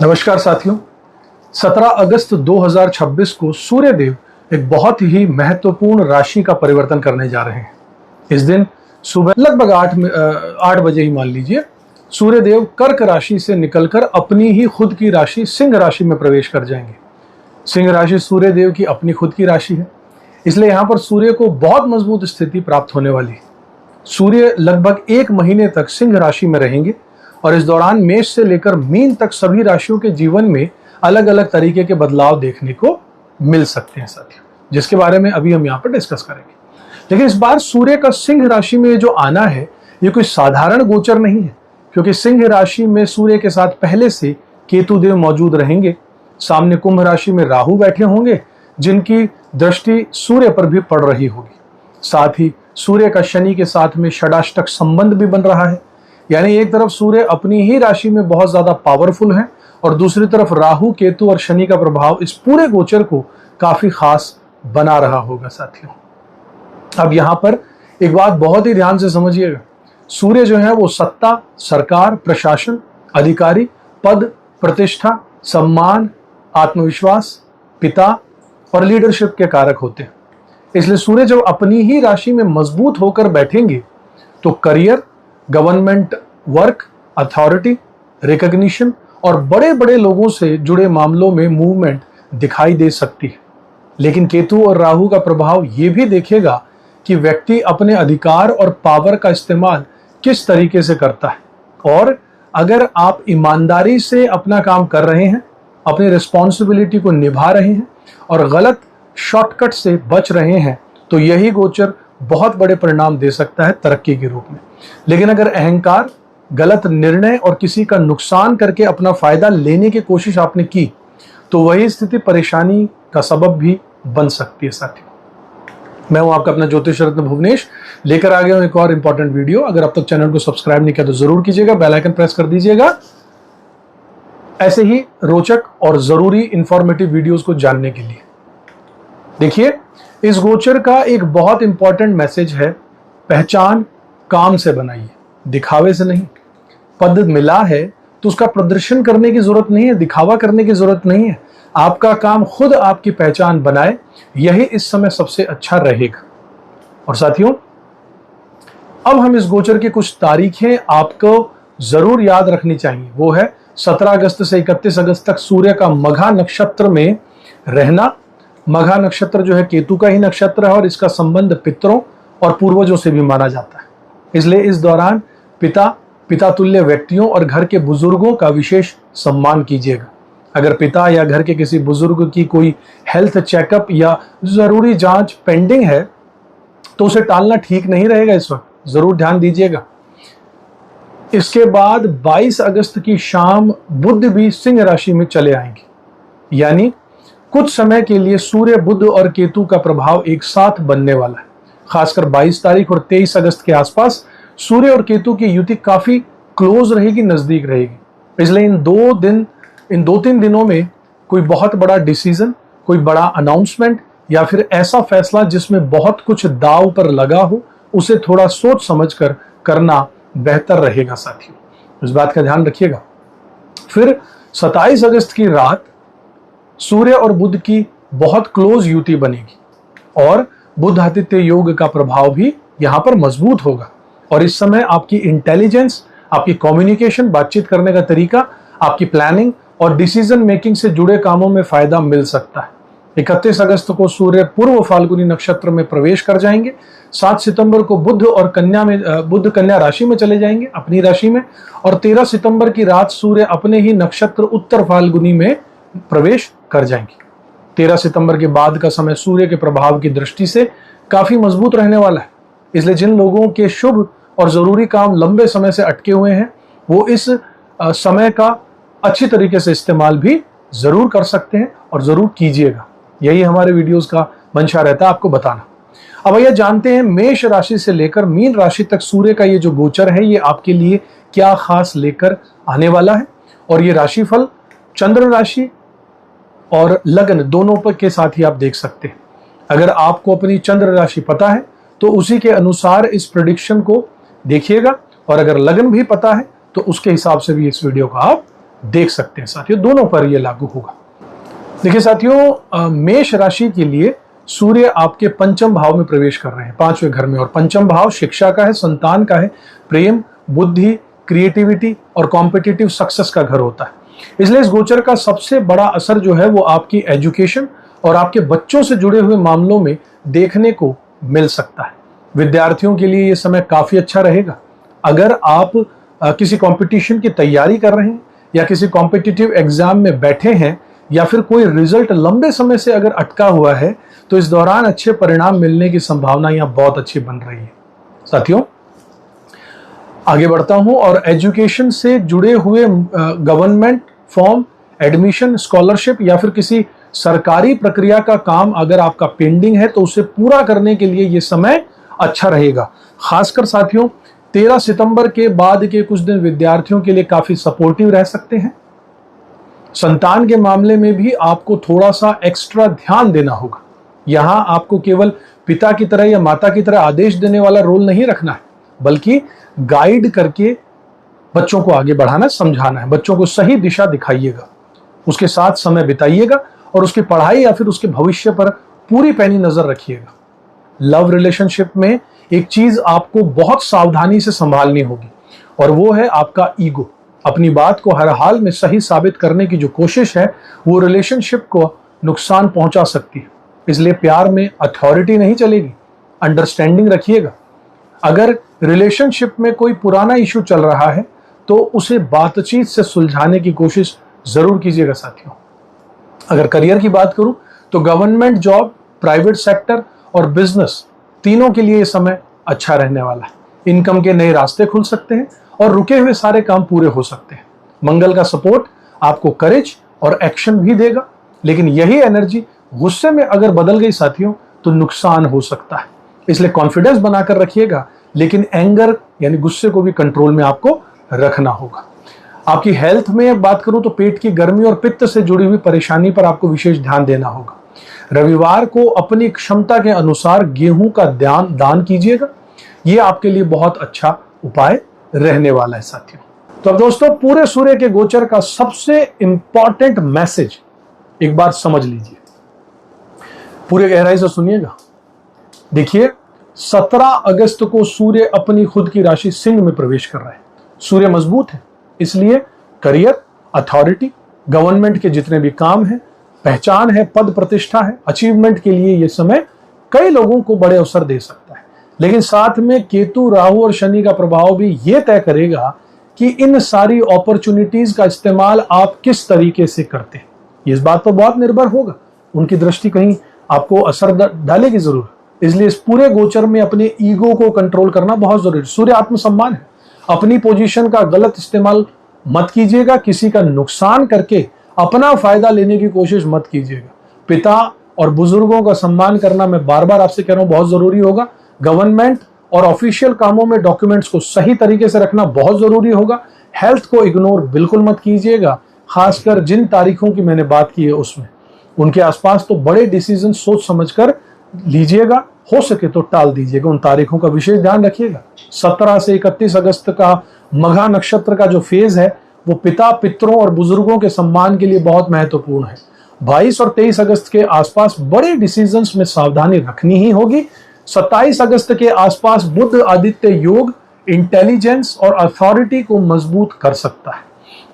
नमस्कार साथियों। 17 अगस्त 2026 को सूर्य देव एक बहुत ही महत्वपूर्ण राशि का परिवर्तन करने जा रहे हैं। इस दिन सुबह लगभग 8 बजे ही मान लीजिए, सूर्य देव कर्क राशि से निकलकर अपनी ही खुद की राशि सिंह राशि में प्रवेश कर जाएंगे। सिंह राशि सूर्य देव की अपनी खुद की राशि है, इसलिए यहाँ पर सूर्य को बहुत मजबूत स्थिति प्राप्त होने वाली है। सूर्य लगभग 1 महीने तक सिंह राशि में रहेंगे और इस दौरान मेष से लेकर मीन तक सभी राशियों के जीवन में अलग अलग तरीके के बदलाव देखने को मिल सकते हैं साथियों, जिसके बारे में अभी हम यहाँ पर डिस्कस करेंगे। लेकिन इस बार सूर्य का सिंह राशि में जो आना है, ये कोई साधारण गोचर नहीं है, क्योंकि सिंह राशि में सूर्य के साथ पहले से केतु देव मौजूद रहेंगे। सामने कुंभ राशि में राहु बैठे होंगे, जिनकी दृष्टि सूर्य पर भी पड़ रही होगी। साथ ही सूर्य का शनि के साथ में षडाष्टक संबंध भी बन रहा है, यानी एक तरफ सूर्य अपनी ही राशि में बहुत ज्यादा पावरफुल है और दूसरी तरफ राहु, केतु और शनि का प्रभाव इस पूरे गोचर को काफी खास बना रहा होगा साथियों। अब यहाँ पर एक बात बहुत ही ध्यान से समझिएगा। सूर्य जो है वो सत्ता, सरकार, प्रशासन, अधिकारी, पद, प्रतिष्ठा, सम्मान, आत्मविश्वास, पिता और लीडरशिप के कारक होते हैं। इसलिए सूर्य जब अपनी ही राशि में मजबूत होकर बैठेंगे तो career, government work, authority, recognition और बड़े बड़े लोगों से जुड़े मामलों में मूवमेंट दिखाई दे सकती है। लेकिन केतु और राहु का प्रभाव ये भी देखेगा कि व्यक्ति अपने अधिकार और पावर का इस्तेमाल किस तरीके से करता है, और अगर आप ईमानदारी से अपना काम कर रहे हैं, अपनी रिस्पॉन्सिबिलिटी को निभा रहे हैं और गलत शॉर्टकट से बच रहे हैं, तो यही गोचर बहुत बड़े परिणाम दे सकता है तरक्की के रूप में। लेकिन अगर अहंकार, गलत निर्णय और किसी का नुकसान करके अपना फायदा लेने की कोशिश आपने की, तो वही स्थिति परेशानी का सबब भी बन सकती है साथियों। मैं हूं आपका अपना ज्योतिष रत्न भुवनेश, लेकर आ गया हूं एक और इंपॉर्टेंट वीडियो। अगर अब तक चैनल को सब्सक्राइब नहीं किया तो जरूर कीजिएगा, बेल आइकन प्रेस कर दीजिएगा ऐसे ही रोचक और जरूरी इंफॉर्मेटिव वीडियोस को जानने के लिए। देखिए, इस गोचर का एक बहुत इंपॉर्टेंट मैसेज है, पहचान काम से बनाइए, दिखावे से नहीं। पद मिला है तो उसका प्रदर्शन करने की जरूरत नहीं है, दिखावा करने की जरूरत नहीं है। आपका काम खुद आपकी पहचान बनाए, यही इस समय सबसे अच्छा रहेगा। और साथियों, अब हम इस गोचर की कुछ तारीखें आपको जरूर याद रखनी चाहिए। वो है 17 अगस्त से 31 अगस्त तक सूर्य का मघा नक्षत्र में रहना। मघा नक्षत्र जो है केतु का ही नक्षत्र है और इसका संबंध पितरों और पूर्वजों से भी माना जाता है। इसलिए इस दौरान पिता तुल्य व्यक्तियों और घर के बुजुर्गों का विशेष सम्मान कीजिएगा। अगर पिता या घर के किसी बुजुर्ग की कोई हेल्थ चेकअप या जरूरी जांच पेंडिंग है तो उसे टालना ठीक नहीं रहेगा, इस वक्त जरूर ध्यान दीजिएगा। इसके बाद 22 अगस्त की शाम बुध भी सिंह राशि में चले आएंगे, यानी कुछ समय के लिए सूर्य, बुध और केतु का प्रभाव एक साथ बनने वाला है। खासकर 22 तारीख और 23 अगस्त के आसपास सूर्य और केतु की युति काफी क्लोज रहेगी, नजदीक रहेगी। इसलिए इन 2-3 दिनों में कोई बहुत बड़ा डिसीजन, कोई बड़ा अनाउंसमेंट या फिर ऐसा फैसला जिसमें बहुत कुछ दांव पर लगा हो, उसे थोड़ा सोच समझ कर करना बेहतर रहेगा साथियों। इस बात का ध्यान रखिएगा। फिर 27 अगस्त की रात सूर्य और बुध की बहुत क्लोज युति बनेगी और बुध आदित्य योग का प्रभाव भी यहां पर मजबूत होगा। और इस समय आपकी इंटेलिजेंस, आपकी कम्युनिकेशन, बातचीत करने का तरीका, आपकी प्लानिंग और डिसीजन मेकिंग से जुड़े कामों में फायदा मिल सकता है। 31 अगस्त को सूर्य पूर्व फाल्गुनी नक्षत्र में प्रवेश कर जाएंगे। 7 सितंबर को बुध कन्या राशि में चले जाएंगे, अपनी राशि में। और 13 सितंबर की रात सूर्य अपने ही नक्षत्र उत्तर फाल्गुनी में प्रवेश कर जाएंगे। 13 सितंबर के बाद का समय सूर्य के प्रभाव की दृष्टि से काफी मजबूत रहने वाला है। इसलिए जिन लोगों के शुभ और जरूरी काम लंबे समय से अटके हुए हैं, वो इस समय का अच्छी तरीके से इस्तेमाल भी जरूर कर सकते हैं और जरूर कीजिएगा। यही हमारे वीडियोस का मंशा रहता है, आपको बताना। अब भैया जानते हैं मेष राशि से लेकर मीन राशि तक सूर्य का ये जो गोचर है, ये आपके लिए क्या खास लेकर आने वाला है। और ये राशिफल चंद्र राशि और लग्न दोनों पर के साथ ही आप देख सकते हैं। अगर आपको अपनी चंद्र राशि पता है तो उसी के अनुसार इस प्रेडिक्शन को देखिएगा, और अगर लग्न भी पता है तो उसके हिसाब से भी इस वीडियो को आप देख सकते हैं साथियों, दोनों पर यह लागू होगा। देखिए साथियों, मेष राशि के लिए सूर्य आपके पंचम भाव में प्रवेश कर रहे हैं, 5वें घर में, और पंचम भाव शिक्षा का है, संतान का है, प्रेम, बुद्धि, क्रिएटिविटी और कॉम्पिटिटिव सक्सेस का घर होता है। इसलिए इस गोचर का सबसे बड़ा असर जो है वो आपकी एजुकेशन और आपके बच्चों से जुड़े हुए मामलों में देखने को मिल सकता है। विद्यार्थियों के लिए ये समय काफी अच्छा रहेगा। अगर आप किसी कंपटीशन की तैयारी कर रहे हैं या किसी कॉम्पिटिटिव एग्जाम में बैठे हैं या फिर कोई रिजल्ट लंबे समय से अगर अटका हुआ है, तो इस दौरान अच्छे परिणाम मिलने की संभावना यहाँ बहुत अच्छी बन रही है। साथियों, आगे बढ़ता हूं और एजुकेशन से जुड़े हुए गवर्नमेंट फॉर्म, एडमिशन, स्कॉलरशिप या फिर किसी सरकारी प्रक्रिया का काम अगर आपका पेंडिंग है तो उसे पूरा करने के लिए यह समय अच्छा रहेगा। खासकर साथियों, 13 सितंबर के बाद के कुछ दिन विद्यार्थियों के लिए काफी सपोर्टिव रह सकते हैं। संतान के मामले में भी आपको थोड़ा सा एक्स्ट्रा ध्यान देना होगा। यहां आपको केवल पिता की तरह या माता की तरह आदेश देने वाला रोल नहीं रखना है, बल्कि गाइड करके बच्चों को आगे बढ़ाना, समझाना है। बच्चों को सही दिशा दिखाइएगा, उसके साथ समय बिताइएगा और उसकी पढ़ाई या फिर उसके भविष्य पर पूरी पैनी नजर रखिएगा। लव रिलेशनशिप में एक चीज आपको बहुत सावधानी से संभालनी होगी और वो है आपका ईगो। अपनी बात को हर हाल में सही साबित करने की जो कोशिश है वो रिलेशनशिप को नुकसान पहुंचा सकती है। इसलिए प्यार में अथॉरिटी नहीं चलेगी, अंडरस्टैंडिंग रखिएगा। अगर रिलेशनशिप में कोई पुराना इशू चल रहा है तो उसे बातचीत से सुलझाने की कोशिश जरूर कीजिएगा साथियों। अगर करियर की बात करूं तो गवर्नमेंट जॉब, प्राइवेट सेक्टर और बिजनेस तीनों के लिए यह समय अच्छा रहने वाला है। इनकम के नए रास्ते खुल सकते हैं और रुके हुए सारे काम पूरे हो सकते हैं। मंगल का सपोर्ट आपको करेज और एक्शन भी देगा, लेकिन यही एनर्जी गुस्से में अगर बदल गई साथियों तो नुकसान हो सकता है। इसलिए कॉन्फिडेंस बनाकर रखिएगा, लेकिन एंगर यानी गुस्से को भी कंट्रोल में आपको रखना होगा। आपकी हेल्थ में बात करूं तो पेट की गर्मी और पित्त से जुड़ी हुई परेशानी पर आपको विशेष ध्यान देना होगा। रविवार को अपनी क्षमता के अनुसार गेहूं का दान कीजिएगा, यह आपके लिए बहुत अच्छा उपाय रहने वाला है साथियों। तो अब दोस्तों, पूरे सूर्य के गोचर का सबसे इंपॉर्टेंट मैसेज एक बार समझ लीजिए, पूरे गहराई से सुनिएगा। देखिए, 17 अगस्त को सूर्य अपनी खुद की राशि सिंह में प्रवेश कर रहा है। सूर्य मजबूत है, इसलिए करियर, अथॉरिटी, गवर्नमेंट के जितने भी काम हैं, पहचान है, पद प्रतिष्ठा है, अचीवमेंट के लिए यह समय कई लोगों को बड़े अवसर दे सकता है। लेकिन साथ में केतु, राहु और शनि का प्रभाव भी यह तय करेगा कि इन सारी अपॉर्चुनिटीज का इस्तेमाल आप किस तरीके से करते हैं। इस बात पर बहुत निर्भर होगा, उनकी दृष्टि कहीं आपको असर डालेगी जरूर। इसलिए इस पूरे गोचर में अपने ईगो को कंट्रोल करना बहुत जरूरी है। सूर्य आत्मसम्मान है, अपनी पोजीशन का गलत इस्तेमाल मत कीजिएगा, किसी का नुकसान करके अपना फायदा लेने की कोशिश मत कीजिएगा। पिता और बुजुर्गों का सम्मान करना, मैं बार बार आपसे कह रहा हूं, बहुत जरूरी होगा। गवर्नमेंट और ऑफिशियल कामों में डॉक्यूमेंट्स को सही तरीके से रखना बहुत जरूरी होगा। हेल्थ को इग्नोर बिल्कुल मत कीजिएगा, खासकर जिन तारीखों की मैंने बात की है उसमें। उनके आसपास तो बड़े डिसीजन सोच समझकर लीजिएगा, हो सके तो टाल दीजिएगा। उन तारीखों का विशेष ध्यान रखिएगा। 17 से 31 अगस्त का मघा नक्षत्र का जो फेज है वो पिता, पितरों और बुजुर्गों के सम्मान के लिए बहुत महत्वपूर्ण है। 22 और 23 अगस्त के आसपास बड़े डिसीजंस में सावधानी रखनी ही होगी। 27 अगस्त के आसपास बुध आदित्य योग इंटेलिजेंस और अथॉरिटी को मजबूत कर सकता है।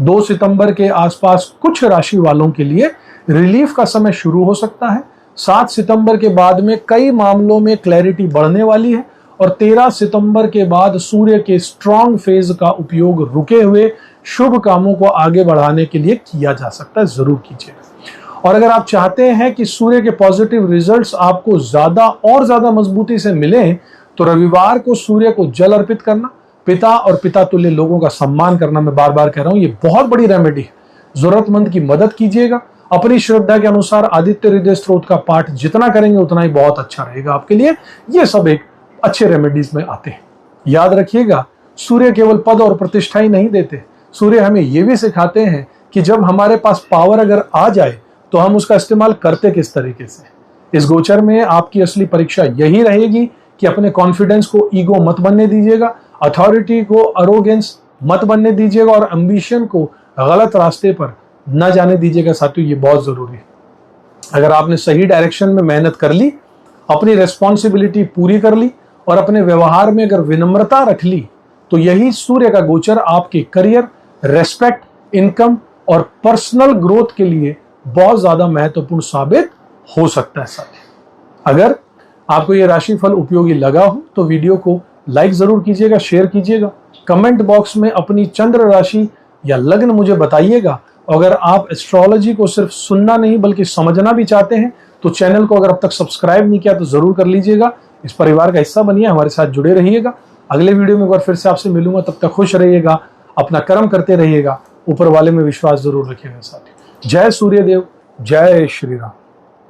2 सितंबर के आसपास कुछ राशि वालों के लिए रिलीफ का समय शुरू हो सकता है। 7 सितंबर के बाद में कई मामलों में क्लैरिटी बढ़ने वाली है और 13 सितंबर के बाद सूर्य के स्ट्रॉन्ग फेज का उपयोग रुके हुए शुभ कामों को आगे बढ़ाने के लिए किया जा सकता है। जरूर कीजिएगा। और अगर आप चाहते हैं कि सूर्य के पॉजिटिव रिजल्ट्स आपको ज्यादा और ज्यादा मजबूती से मिलें, तो रविवार को सूर्य को जल अर्पित करना, पिता और पिता तुल्य लोगों का सम्मान करना, मैं बार बार कह रहा हूं, ये बहुत बड़ी रेमेडी है। जरूरतमंद की मदद कीजिएगा। अपनी श्रद्धा के अनुसार आदित्य हृदय स्त्रोत का पाठ जितना करेंगे उतना ही बहुत अच्छा रहेगा आपके लिए। ये सब एक अच्छे रेमेडीज में आते हैं। याद रखिएगा, सूर्य केवल पद और प्रतिष्ठा ही नहीं देते, सूर्य हमें यह भी सिखाते हैं कि जब हमारे पास पावर अगर आ जाए तो हम उसका इस्तेमाल करते किस तरीके से। इस गोचर में आपकी असली परीक्षा यही रहेगी कि अपने कॉन्फिडेंस को ईगो मत बनने दीजिएगा, अथॉरिटी को अरोगेंस मत बनने दीजिएगा और एम्बिशन को गलत रास्ते पर न जाने दीजिएगा साथियों, ये बहुत जरूरी है। अगर आपने सही डायरेक्शन में मेहनत कर ली, अपनी रिस्पॉन्सिबिलिटी पूरी कर ली और अपने व्यवहार में अगर विनम्रता रख ली, तो यही सूर्य का गोचर आपके करियर, रेस्पेक्ट, इनकम और पर्सनल ग्रोथ के लिए बहुत ज्यादा महत्वपूर्ण साबित हो सकता है साथियों। अगर आपको ये राशिफल उपयोगी लगा हो तो वीडियो को लाइक जरूर कीजिएगा, शेयर कीजिएगा, कमेंट बॉक्स में अपनी चंद्र राशि या लग्न मुझे बताइएगा। अगर आप एस्ट्रोलॉजी को सिर्फ सुनना नहीं बल्कि समझना भी चाहते हैं तो चैनल को अगर अब तक सब्सक्राइब नहीं किया तो जरूर कर लीजिएगा। इस परिवार का हिस्सा बनिए, हमारे साथ जुड़े रहिएगा। अगले वीडियो में एक बार फिर से आपसे मिलूंगा, तब तक खुश रहिएगा, अपना कर्म करते रहिएगा, ऊपर वाले में विश्वास जरूर रखिएगा साथियों। जय सूर्यदेव, जय श्री राम।